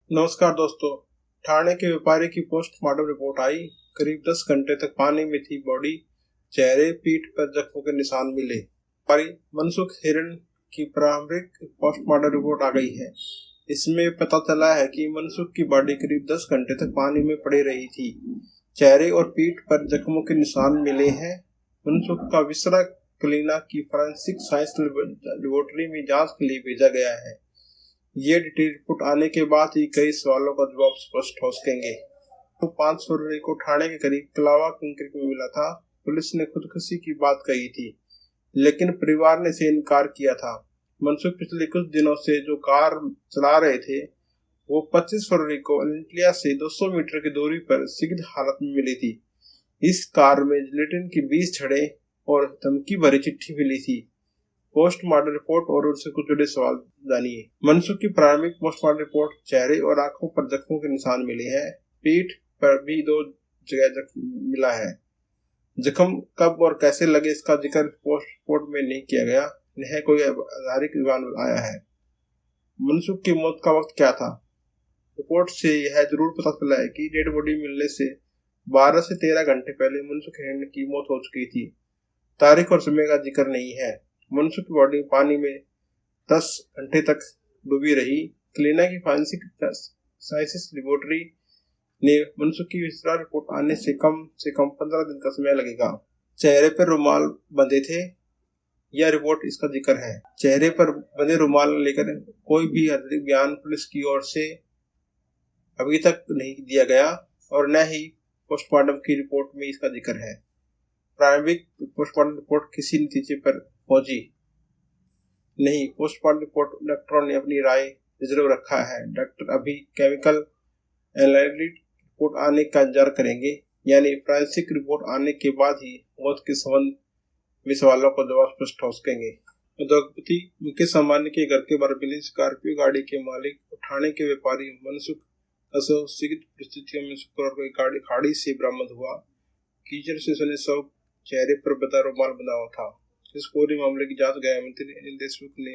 नमस्कार दोस्तों। ठाणे के व्यापारी की पोस्टमार्टम रिपोर्ट आई। करीब 10 घंटे तक पानी में थी बॉडी। चेहरे पीठ पर जख्मों के निशान मिले। व्यापारी मनसुख हिरन की प्रारंभिक पोस्टमार्टम रिपोर्ट आ गई है। इसमें पता चला है कि मनसुख की बॉडी करीब 10 घंटे तक पानी में पड़ी रही थी। चेहरे और पीठ पर जख्मों के निशान मिले हैं। मनसुख का विसरा क्लीना की फॉरेंसिक साइंस लेबोरेटरी में जांच के लिए भेजा गया है। ये डिटेल रिपोर्ट आने के बाद ही कई सवालों का जवाब स्पष्ट हो सकेंगे। तो 5 फरवरी को ठाणे के करीब कलावा कंक्रीट में मिला था। पुलिस ने खुदकुशी की बात कही थी, लेकिन परिवार ने इसे इनकार किया था। मनसुख पिछले कुछ दिनों से जो कार चला रहे थे, वो 25 फरवरी को अलिंटिया से 200 मीटर की दूरी पर सिग्ध हालत में मिली थी। इस कार में जिलेटिन की 20 छड़ें और धमकी भरी चिट्ठी मिली थी। पोस्टमार्टम रिपोर्ट और उनसे कुछ जुड़े सवाल जानिए। मनसुख की प्रारंभिक पोस्टमार्टम रिपोर्ट चेहरे और आंखों पर जख्मों के निशान मिले हैं। पीठ पर भी 2 जगह जख्म मिला है। जख्म कब और कैसे लगे इसका जिक्र पोस्ट रिपोर्ट में नहीं किया गया, न कोई आधारित बयान आया है। मनसुख की मौत का वक्त क्या था? रिपोर्ट से यह जरूर पता चला है कि डेड बॉडी मिलने से 12 से 13 घंटे पहले मनसुख हिरन की मौत हो चुकी थी। तारीख और समय का जिक्र नहीं है। मनसुख की बॉडी पानी में 10 घंटे तक डूबी रही। क्लीना की फॉरेंसिक साइंस लेबोरेटरी ने मनसुख की विस्तार रिपोर्ट आने से कम 15 दिन का समय लगेगा। चेहरे पर रुमाल बंधे थे, यह रिपोर्ट इसका जिक्र है। चेहरे पर बंधे रुमाल लेकर कोई भी अधिक बयान पुलिस की ओर से अभी तक नहीं दिया गया और न ही पोस्टमार्टम की रिपोर्ट में इसका जिक्र है। प्रारंभिक पोस्टमार्टम रिपोर्ट किसी नतीजे पर पहुंची नहीं। पोस्टमार्टम रिपोर्ट डॉक्टरों ने अपनी राय रिजर्व रखा है। डॉक्टर अभी केमिकल एनालिटिक रिपोर्ट आने का इंतजार करेंगे, यानी फॉरेंसिक रिपोर्ट आने के बाद ही मौत के संबंध में सवालों का जवाब स्पष्ट हो सकेंगे। उद्योगपति मुकेश अंबानी के घर के बाहर मिली स्कॉर्पियो गाड़ी के मालिक ठाणे के व्यापारी मनसुख असो सीमित परिस्थितियों में शुक्रवार को एक गाड़ी खाड़ी से बरामद हुआ। कीचड़ से सने सब चेहरे पर बदा रुमाल बंधा हुआ था। इस पूरे मामले की जांच गृह मंत्री अनिल देशमुख ने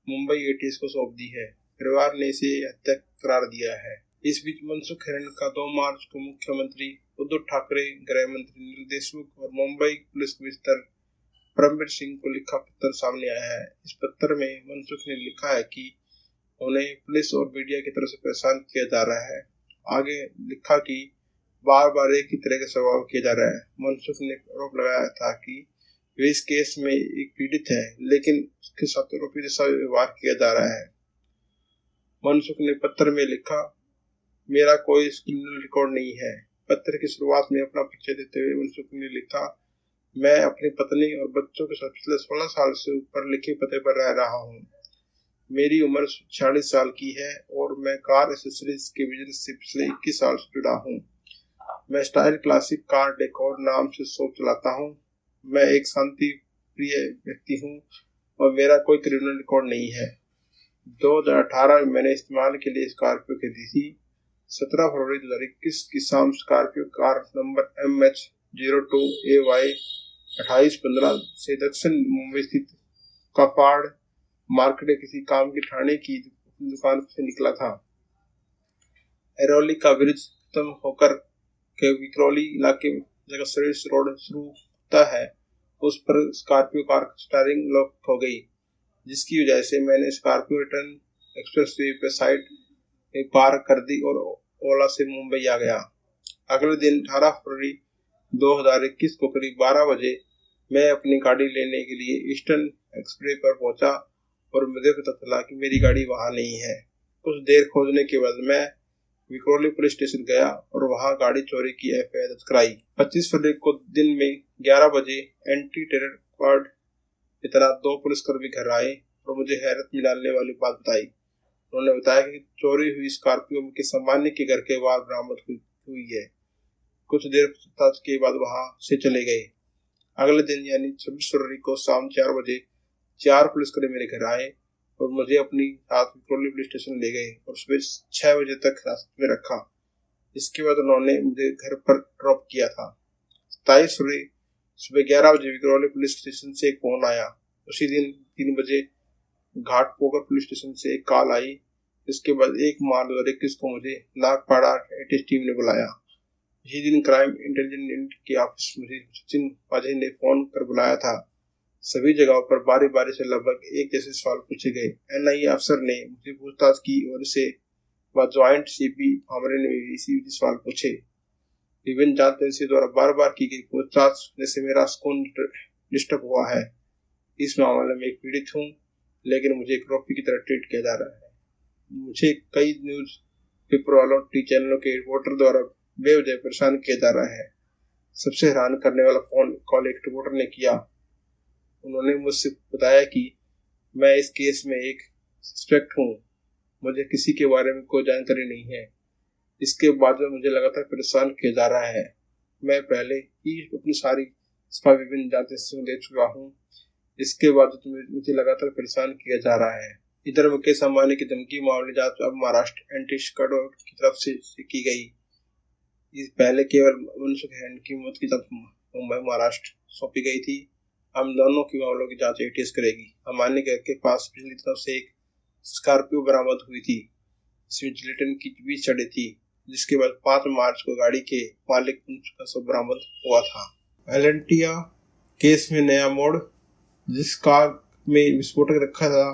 मुंबई एटीएस को सौंप दी है। परिवार ने इसे हत्या करार दिया है। इस बीच मनसुख हिरन का 2 मार्च को मुख्यमंत्री उद्धव ठाकरे, गृह मंत्री अनिल देशमुख और मुंबई पुलिस कमिश्नर परमवीर सिंह को लिखा पत्र सामने आया है। इस पत्र में मनसुख ने लिखा है कि उन्हें पुलिस और मीडिया की तरफ से परेशान किया जा रहा है। आगे लिखा कि बार बार एक ही तरह का सवाल किया जा रहा है। मनसुख ने आरोप लगाया था कि वे इस केस में एक पीड़ित है, लेकिन उसके साथ आरोपी जैसा व्यवहार किया जा रहा है। मनसुख ने पत्र में लिखा, मेरा कोई क्रिमिनल रिकॉर्ड नहीं है। पत्र की शुरुआत में अपना परिचय देते हुए मनसुख ने लिखा, मैं अपनी पत्नी और बच्चों के साथ पिछले 16 साल से ऊपर लिखे पते पर रह रहा हूँ। मेरी उम्र 46 साल की है और मैं कार एसेसरीज के बिजनेस से पिछले 21 साल से जुड़ा हूँ। मैं स्टाइल क्लासिक कार डेकोर नाम से शॉप चलाता हूँ। मैं एक शांति प्रिय व्यक्ति हूँ और मेरा कोई क्रिमिनल रिकॉर्ड नहीं है। 2018 में मैंने इस्तेमाल के लिए स्कॉर्पियो खरीदी थी। 17 फरवरी 2021 की शाम स्कॉर्पियो कार नंबर MH02AY 2815 से दक्षिण मुंबई स्थित कापाड़ मार्केट के किसी काम की ठाणे की दुकान से निकला था। एरोली का ब्रिज खत्म होकर के विक्रोली इलाके में जगह सर्विस रोड शुरू होता है, उस पर स्कॉर्पियो कार स्टीयरिंग लॉक हो गई, जिसकी वजह से मैंने स्कॉर्पियो रिटर्न एक्सप्रेसवे पे साइड में पार्क कर दी और ओला से मुंबई आ गया। अगले दिन 18 फरवरी 2021 को करीब 12 बजे मैं अपनी गाड़ी लेने के लिए ईस्टर्न एक्सप्रेस पर पहुंचा और मुझे पता चला कि मेरी गाड़ी वहां नहीं है। कुछ देर खोजने के बाद मैं विक्रोली पुलिस स्टेशन गया और वहां गाड़ी चोरी की एफआईआर दर्ज कराई। 25 फरवरी को दिन में 11 बजे एंटी टेरर स्क्वाड की तरह 2 पुलिसकर्मी घर आए और मुझे हैरत में डालने वाली बात बताई। उन्होंने बताया कि चोरी हुई स्कॉर्पियो के अंबानी के घर के बाहर बरामद हुई है। कुछ देर पूछताछ के बाद वहां से चले गए। अगले दिन यानी 26 फरवरी को शाम 4 बजे 4 पुलिसकर्मी मेरे घर आए और मुझे अपनी साथ विक्रोली पुलिस स्टेशन ले गए और सुबह 6 बजे तक रास्ते में रखा। इसके बाद उन्होंने मुझे घर पर ड्रॉप किया था। 27 फरवरी सुबह 11 बजे विक्रोली पुलिस स्टेशन से एक फोन आया। उसी दिन 3 बजे घाटपोकर पुलिस स्टेशन से एक कॉल आई इसके बाद 1 मार्च 2021 को मुझे नागपाड़ा एटीएस टीम ने बुलाया। इसी दिन क्राइम इंटेलिजेंस यूनिट के ऑफिस मुझे सचिन पाजी ने फोन कर बुलाया था। सभी जगहों पर बारी बारी से लगभग एक जैसे सवाल पूछे गए। एनआईए अफसर ने मुझे पूछताछ की और इससे बाद ज्वाइंट सीपी भामरे ने भी इसी सवाल पूछे। विभिन्न जांच एजेंसी द्वारा बार बार की गई पूछताछ जैसे मेरा सुकून डिस्टर्ब हुआ है। इस मामले में एक पीड़ित हूँ, लेकिन मुझे एक आरोपी की तरह ट्रीट किया जा रहा है। मुझे कई न्यूज पेपर वालों टी चैनलों के रिपोर्टर द्वारा बेवजह परेशान किया जा रहा है। सबसे हैरान करने वाला फोन कॉल एक रिपोर्टर ने किया। उन्होंने मुझसे बताया कि मैं इस केस में एक सस्पेक्ट हूँ, मुझे किसी के बारे में कोई जानकारी नहीं है। इसके बाद में मुझे लगातार परेशान किया जा रहा है। मैं पहले ही अपनी सारी सफाई विभिन्न जांच एजेंसियों दे चुका हूँ, इसके बाद मुझे लगातार परेशान किया जा रहा है। इधर मुकेश अंबानी की धमकी मामले जांच अब महाराष्ट्र एंटी स्क्वाड की तरफ से की गई। इस पहले केवल मनसुख हिरेन की मौत की जांच मुंबई महाराष्ट्र सौंपी गई थी। हम दोनों की मामलों की जांच एटीएस करेगी। अंबानी के घर के पास पिछली तरफ से एक स्कॉर्पियो बरामद हुई थी, जिसमें जिलेटिन की बीज चढ़ी थी, जिसके बाद 5 मार्च को गाड़ी के मालिक का शव बरामद हुआ था। एलेंटिया केस में नया मोड़, जिस कार में विस्फोटक रखा था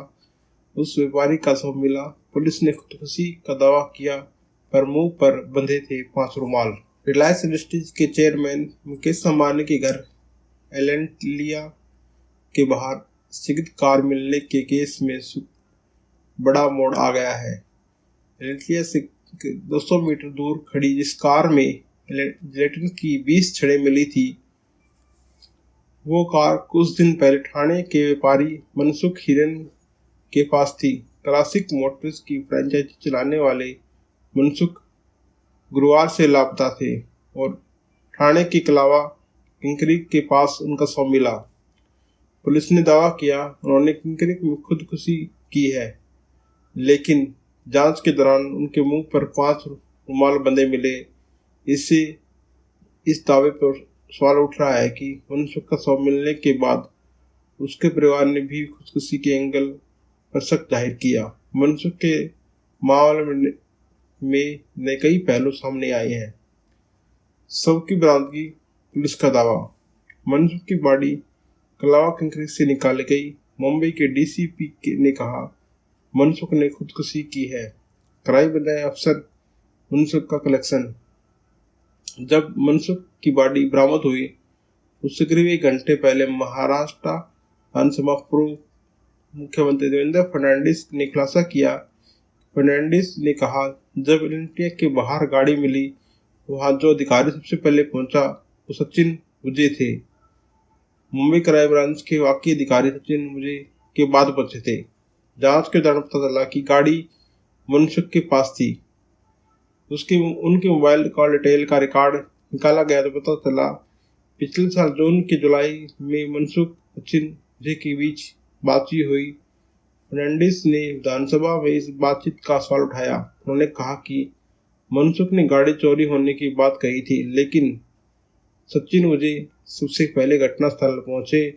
उस व्यापारी का शव मिला। पुलिस ने खुदकुशी का दावा किया, पर मुंह पर बंधे थे 5 रुमाल। रिलायंस इंडस्ट्रीज के चेयरमैन मुकेश अंबानी के घर एलेंटिया के बाहर शीघ्र कार मिलने के केस में बड़ा मोड़ आ गया है। एलेंटिया से 200 मीटर दूर खड़ी जिस कार में जिलेटिन की 20 छड़ें मिली थी, वो कार कुछ दिन पहले ठाणे के व्यापारी मनसुख हिरेन के पास थी। क्लासिक मोटर्स की फ्रेंचाइजी चलाने वाले मनसुख गुरुवार से लापता थे और ठाणे के कलावा किंकरी के पास उनका शव मिला। पुलिस ने दावा किया उन्होंने किंकरी में खुदकुशी की है, लेकिन जांच के दौरान उनके मुंह पर 5 रुमाल बंधे मिले। इससे इस दावे पर सवाल उठ रहा है कि मनसुख का शव मिलने के बाद उसके परिवार ने भी खुदकुशी के एंगल पर शक जाहिर किया। मनसुख के मामले में कई पहलू सामने आए हैं। शव की बरामदगी, पुलिस का दावा। मनसुख की बॉडी कलावा कंकरी से निकाली गई। मुंबई के डीसीपी ने कहा मनसुख ने खुदकुशी की है। कराई बजाय अफसर मनसुख का कलेक्शन। जब मनसुख की बॉडी बरामद हुई उससे करीब 1 घंटे पहले महाराष्ट्र विधानसभा पूर्व मुख्यमंत्री देवेंद्र फडणवीस ने खुलासा किया। फडणवीस ने कहा जब एलेंटिया के बाहर गाड़ी मिली, वहां जो अधिकारी सबसे पहले पहुंचा वो सचिन मुझे थे। मुंबई क्राइम ब्रांच के वाकई अधिकारी सचिन मुझे के बाद पहुंचे थे। जांच के दौरान पता चला कि गाड़ी मनसुख के पास थी। उनके मोबाइल कॉल डिटेल का रिकॉर्ड निकाला गया तो पता चला पिछले साल जून के जुलाई में मनसुख सचिन मुझे के बीच बातचीत हुई। फर्नांडिस ने विधानसभा में इस बातचीत का सवाल उठाया। उन्होंने कहा कि मनसुख ने गाड़ी चोरी होने की बात कही थी, लेकिन सचिन मुझे सबसे पहले घटनास्थल पहुंचे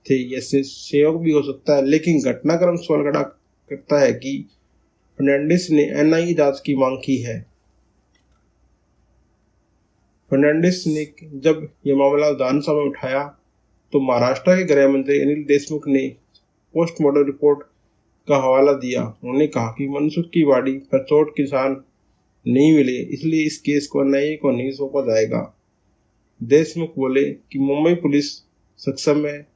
थे। यह संयोग भी हो सकता है, लेकिन घटनाक्रम सवाल खड़ा करता है कि फर्नांडिस ने एनआईए जांच की मांग की है। फर्नांडिस ने जब यह मामला विधानसभा में उठाया तो महाराष्ट्र के गृह मंत्री अनिल देशमुख ने पोस्टमार्टम रिपोर्ट का हवाला दिया। उन्होंने कहा कि मनसुख की बॉडी पर चोट के निशान नहीं मिले, इसलिए इस केस को एनआईए को नहीं सौंपा जाएगा। देशमुख बोले कि मुंबई पुलिस सक्षम है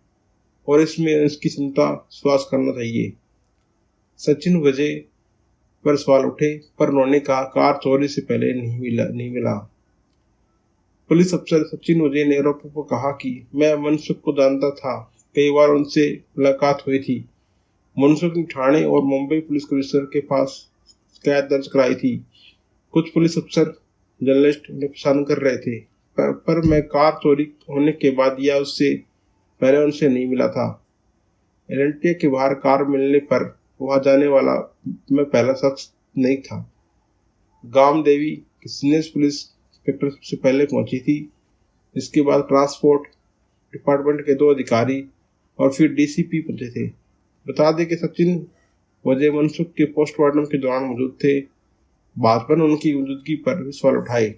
और इसमें उसकी क्षमता विश्वास करना चाहिए। सचिन वजह पर सवाल उठे, पर उन्होंने कहा कार चोरी से पहले नहीं मिला। पुलिस अफसर सचिन वजह ने आरोपों पर कहा कि मैं मनसुख को जानता था, कई बार उनसे मुलाकात हुई थी। मनसुख ने ठाणे और मुंबई पुलिस कमिश्नर के पास शिकायत दर्ज कराई थी। कुछ पुलिस अफसर जर्नलिस्ट उन्हें परेशान कर रहे थे, पर मैं कार चोरी होने के बाद या उससे पहले उनसे नहीं मिला था। एलेंटिया के बाहर कार मिलने पर वहां जाने वाला मैं पहला शख्स नहीं था। गाम देवी की सीनियर पुलिस इंस्पेक्टर सबसे पहले पहुंची थी। इसके बाद ट्रांसपोर्ट डिपार्टमेंट के 2 अधिकारी और फिर डीसीपी पहुंचे थे। बता दें कि सचिन वजह मनसुख के पोस्टमार्टम के दौरान मौजूद थे। भाजपा ने उनकी मौजूदगी पर सवाल उठाए।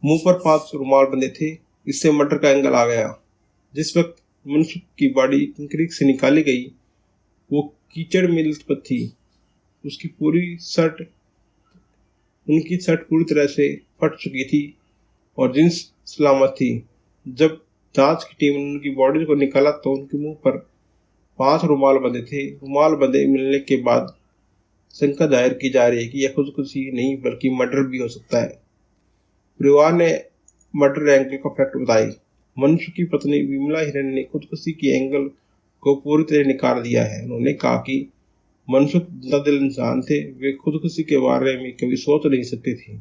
मुंह पर 5 रुमाल बंधे थे, इससे मर्डर का एंगल आ गया। जिस वक्त मनसुख की बॉडी कंक्रीट से निकाली गई वो कीचड़ में लथपथ थी। उनकी शर्ट पूरी तरह से फट चुकी थी और जींस सलामत थी। जब जांच की टीम ने उनकी बॉडी को निकाला तो उनके मुंह पर 5 रुमाल बंधे थे। रुमाल बंधे मिलने के बाद शंका जाहिर की जा रही है कि यह खुदकुशी नहीं बल्कि मर्डर भी हो सकता है। परिवार ने मर्डर एंगल का फैक्ट बताई। मनसुख की पत्नी विमला हिरन ने खुदकुशी के एंगल को पूरी तरह नकार दिया है। उन्होंने कहा कि मनसुख जिंदा-दिल इंसान थे, वे खुदकुशी के बारे में कभी सोच नहीं सकते थे।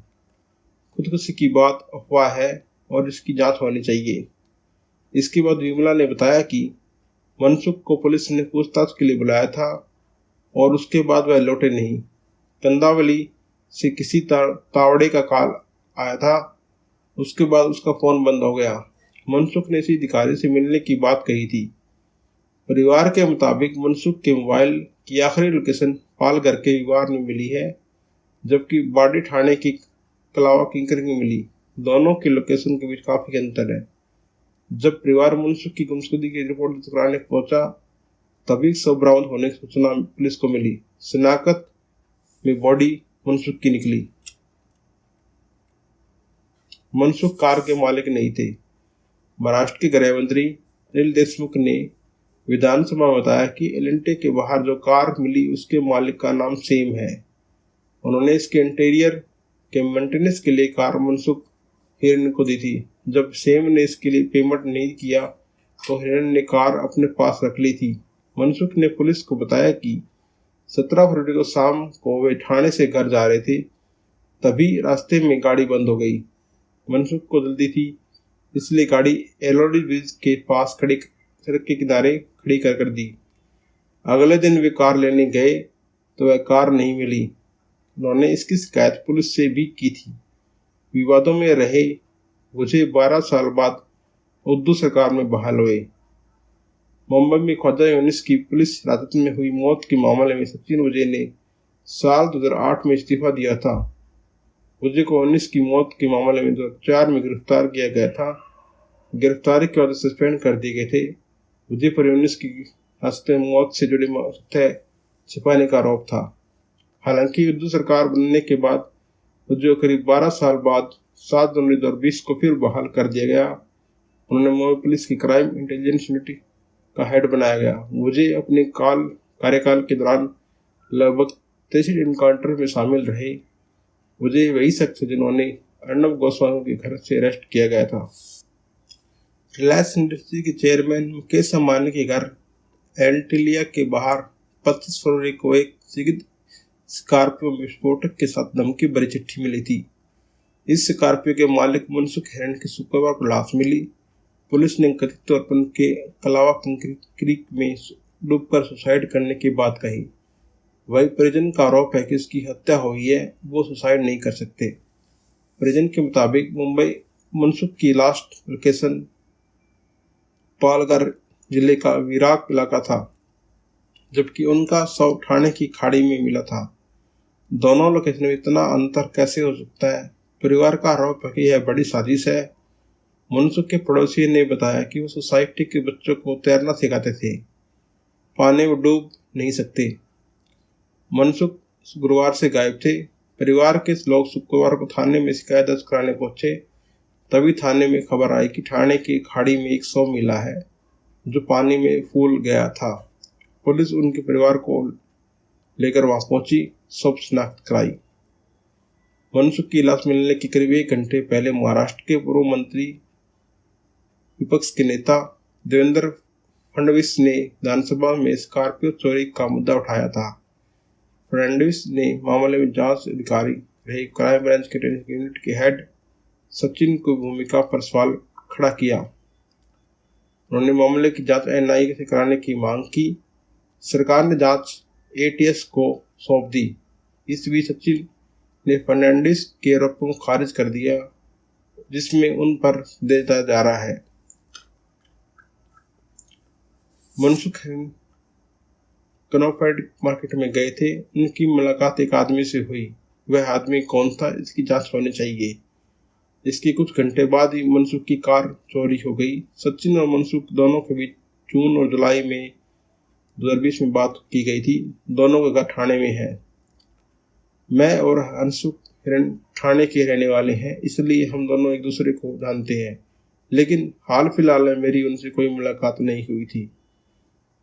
खुदकुशी की बात अफवाह है और इसकी जांच होनी चाहिए। इसके बाद विमला ने बताया कि मनसुख को पुलिस ने पूछताछ के लिए बुलाया था और उसके बाद वह लौटे नहीं। कंदावली से किसी तावड़े का कॉल आया था, उसके बाद उसका फोन बंद हो गया। मनसुख ने इसी अधिकारी से मिलने की बात कही थी। परिवार के मुताबिक मनसुख के मोबाइल की आखिरी लोकेशन पालघर के विवार में मिली है, जबकि बॉडी ठाणे की कलावा किंकर में मिली। दोनों की लोकेशन के बीच काफी अंतर है। जब परिवार मनसुख की गुमशुदगी की रिपोर्ट दर्ज कराने पहुंचा तभी शव बरामद होने की सूचना पुलिस को मिली। शिनाख्त में बॉडी मनसुख की निकली। मनसुख कार के मालिक नहीं थे। महाराष्ट्र के गृह मंत्री अनिल देशमुख ने विधानसभा में बताया कि एलेंटे के बाहर जो कार मिली उसके मालिक का नाम सेम है। उन्होंने इसके इंटीरियर के मेंटेनेंस के लिए कार मनसुख हिरन को दी थी। जब सेम ने इसके लिए पेमेंट नहीं किया तो हिरन ने कार अपने पास रख ली थी। मनसुख ने पुलिस को बताया कि 17 फरवरी को शाम को वे ठाणे से घर जा रहे थे, तभी रास्ते में गाड़ी बंद हो गई। मनसुख को जल्दी थी इसलिए गाड़ी एलोडी ब्रिज के पास खड़ी सड़क के किनारे खड़ी कर दी। अगले दिन वे कार लेने गए तो वह कार नहीं मिली। उन्होंने इसकी शिकायत पुलिस से भी की थी। विवादों में रहे मुझे 12 साल बाद उर्दू सरकार में बहाल हुए। मुंबई में ख्वाजा यूनिस की पुलिस हिरासत में हुई मौत के मामले में सचिन वजय ने साल 2008 में इस्तीफा दिया था। वजय को यूनिस की मौत के मामले में 2004 में गिरफ्तार किया गया था। गिरफ्तारी के बाद सस्पेंड कर दिए गए थे। वजय पर यूनिस की हिरासत में मौत से जुड़े तथ्य छिपाने का आरोप था। हालांकि उर्दू सरकार बनने के बाद वजय करीब 12 साल बाद 7 जनवरी 2020 को फिर बहाल कर दिया गया। उन्होंने मुंबई पुलिस की क्राइम इंटेलिजेंस यूनिट का हेड बनाया गया। वजय अपने कार्यकाल के दौरान लगभग 63 एनकाउंटर में शामिल रहे। वजय वही शख्स है जिन्होंने अर्नब गोस्वामी के घर से अरेस्ट किया गया था। रिलायंस इंडस्ट्री के चेयरमैन मुकेश अंबानी के घर एंटिलिया के बाहर 25 फरवरी को एक स्कॉर्पियो विस्फोटक के साथ धमकी भरी चिट्ठी मिली थी। इस स्कॉर्पियो के मालिक मनसुख हिरन की शुक्रवार को लाश मिली। पुलिस ने कथित तौर पर उनके कलावा क्रीक में डूबकर सुसाइड करने की बात कही। वही परिजन का आरोप है कि उसकी हत्या हुई है, वो सुसाइड नहीं कर सकते। परिजन के मुताबिक मुंबई मनसुख की लास्ट लोकेशन पालघर जिले का विराक इलाका था, जबकि उनका शव ठाणे की खाड़ी में मिला था। दोनों लोकेशन में इतना अंतर कैसे हो सकता है? परिवार का आरोप है कि यह बड़ी साजिश है। मनसुख के पड़ोसी ने बताया कि वो सोसाइटी के बच्चों को तैरना सिखाते थे, पानी में डूब नहीं सकते। मनसुख गुरुवार से गायब थे। परिवार के लोग शुक्रवार को थाने में शिकायत दर्ज कराने पहुंचे, तभी थाने में खबर आई कि ठाणे की खाड़ी में एक शव मिला है जो पानी में फूल गया था। पुलिस उनके परिवार को लेकर वहां पहुंची, शव शिनाख्त कराई। मनसुख की लाश मिलने के करीब 1 घंटे पहले महाराष्ट्र के पूर्व मंत्री विपक्ष के नेता देवेंद्र फडणवीस ने विधानसभा में स्कॉर्पियो चोरी का मुद्दा उठाया था। फडणवीस ने मामले में जांच अधिकारी रहे क्राइम ब्रांच के यूनिट के हेड सचिन की भूमिका पर सवाल खड़ा किया। उन्होंने मामले की जांच एनआईए से कराने की मांग की। सरकार ने जांच एटीएस को सौंप दी। इस बीच सचिन ने फर्नांडिस के आरोपों को खारिज कर दिया, जिसमें उन पर देता जा रहा है। मनसुख हिरेन कनॉफर्ड मार्केट में गए थे। उनकी मुलाकात एक आदमी से हुई। वह आदमी कौन था, इसकी जांच होनी चाहिए। इसके कुछ घंटे बाद ही मनसुख की कार चोरी हो गई। सचिन और मनसुख दोनों के बीच जून और जुलाई में 2020 में बात की गई थी। दोनों का घर ठाणे में है। मैं और मनसुख हिरेन ठाणे के रहने वाले हैं, इसलिए हम दोनों एक दूसरे को जानते हैं, लेकिन हाल फिलहाल में मेरी उनसे कोई मुलाकात नहीं हुई थी।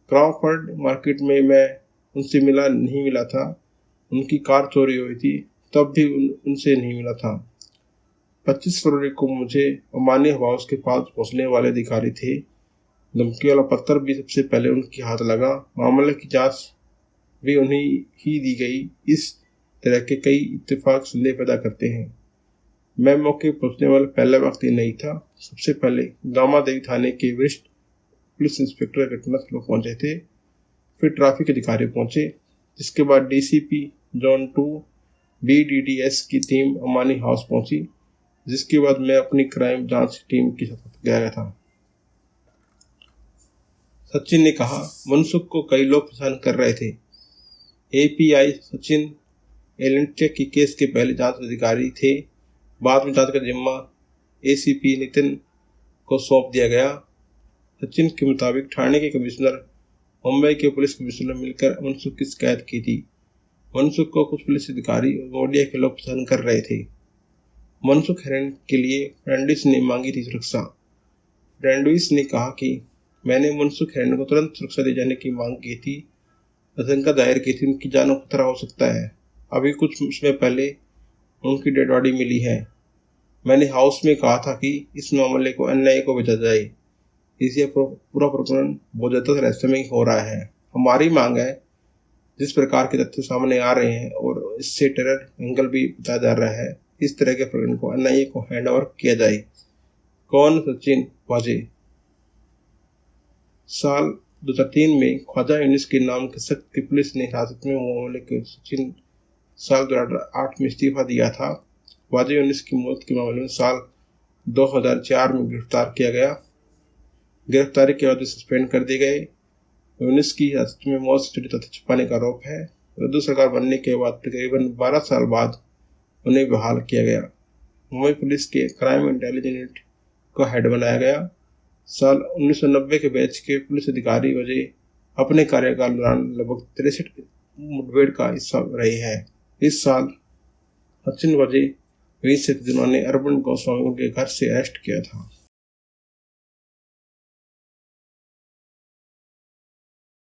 क्रॉफर्ड मार्केट में मैं उनसे नहीं मिला था। उनकी कार चोरी हुई थी, तब भी उनसे नहीं मिला था। 25 फरवरी को मुझे अमानी हाउस के पास पहुंचने वाले अधिकारी थे। धमकी वाला पत्थर भी सबसे पहले उनके हाथ लगा। मामले की जांच भी उन्हें ही दी गई। इस तरह के कई इत्तेफाक संदेह पैदा करते हैं। मैं मौके पहुंचने वाला पहला व्यक्ति नहीं था। सबसे पहले गामा देवी थाने के वरिष्ठ पुलिस इंस्पेक्टर घटनास्थल पर पहुंचे थे। फिर ट्रैफिक अधिकारी पहुंचे, जिसके बाद डीसीपी जोन 2 BDDS की टीम अमानी हाउस पहुंची, जिसके बाद मैं अपनी क्राइम जांच टीम के साथ गया था। सचिन ने कहा, मनसुख को कई लोग परेशान कर रहे थे। API सचिन एलेंटेक की केस के पहले जांच अधिकारी थे। बाद में जांच का जिम्मा ACP नितिन को सौंप दिया गया। सचिन के मुताबिक ठाणे के कमिश्नर, मुंबई के पुलिस कमिश्नर मिलकर मनसुख की शिकायत की थी। मनसुख को कुछ पुलिस अधिकारी और मीडिया के लोग पसंद कर रहे थे। मनसुख हिरेन के लिए फर्नांडिस ने मांगी थी सुरक्षा। फर्नांडिस ने कहा कि मैंने मनसुख हिरेन को तुरंत सुरक्षा दे जाने की मांग की थी। आशंका जाहिर की थी उनकी जान को खतरा हो सकता है। अभी कुछ समय पहले उनकी डेड बॉडी मिली है। मैंने हाउस में कहा था कि इस मामले को NIA को भेजा जाए। इसे पूरा प्रकरण बहुत ज्यादा रहस्यमय हो रहा है। हमारी मांग है, जिस प्रकार के तथ्य सामने आ रहे हैं और इससे टेरर एंगल भी बताया जा रहा है, इस तरह के प्रकरण को NIA को हैंडओवर किया जाए। कौन? सचिन वाजे। साल 2003 में ख्वाजा यूनिस के नाम के शख्स की पुलिस ने हिरासत में मामले के सचिन साल 2008 में इस्तीफा दिया था। ख्वाजा यूनिस की मौत के मामले में साल 2004 में गिरफ्तार किया गया। गिरफ्तारी के बाद सस्पेंड कर दिए गए। यूनिस की हिरासत में मौत से जुड़े तथ्य छुपाने का आरोप है। उर्दू सरकार बनने के बाद तकरीबन 12 साल बाद उन्हें बहाल किया गया। मुंबई पुलिस के क्राइम इंटेलिजेंस यूनिट का हेड बनाया गया। साल 1990 के बैच के पुलिस अधिकारी वजह अपने कार्यकाल दौरान लगभग 63 मुठभेड़ का हिस्सा रहे हैं। इस साल सचिन वजह 20 से जिन्होंने अरविंद गोस्वामी के घर से अरेस्ट किया था।